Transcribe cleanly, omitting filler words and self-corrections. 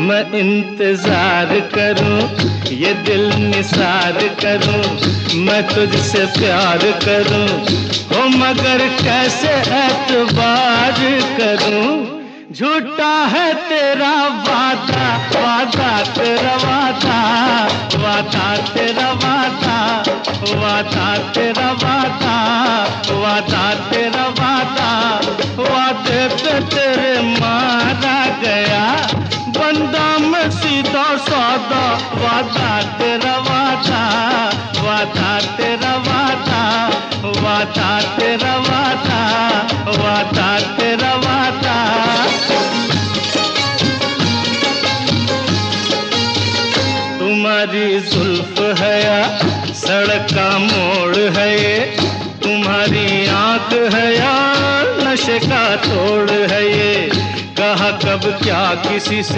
मैं इंतजार करूं, ये दिल निसार करूं, मैं तुझसे प्यार करूं, हो मगर कैसे एतबार करूं। झूठा है तेरा वादा, वादा तेरा वादा, वादा तेरा वादा, वादा तेरा वादा, वादा तेरा वादा, वादे पे तेरे मारा गया बंदा मैं सीधा सादा। वादा तेरा वादा, वादा तेरा वादा, वादा तेरा वादा, वादा तेरा वादा। तुम्हारी जुल्फ है या सड़क का मोड़ है ये, तुम्हारी आंख है या नशे का तोड़ है ये, कहा कब क्या किसी से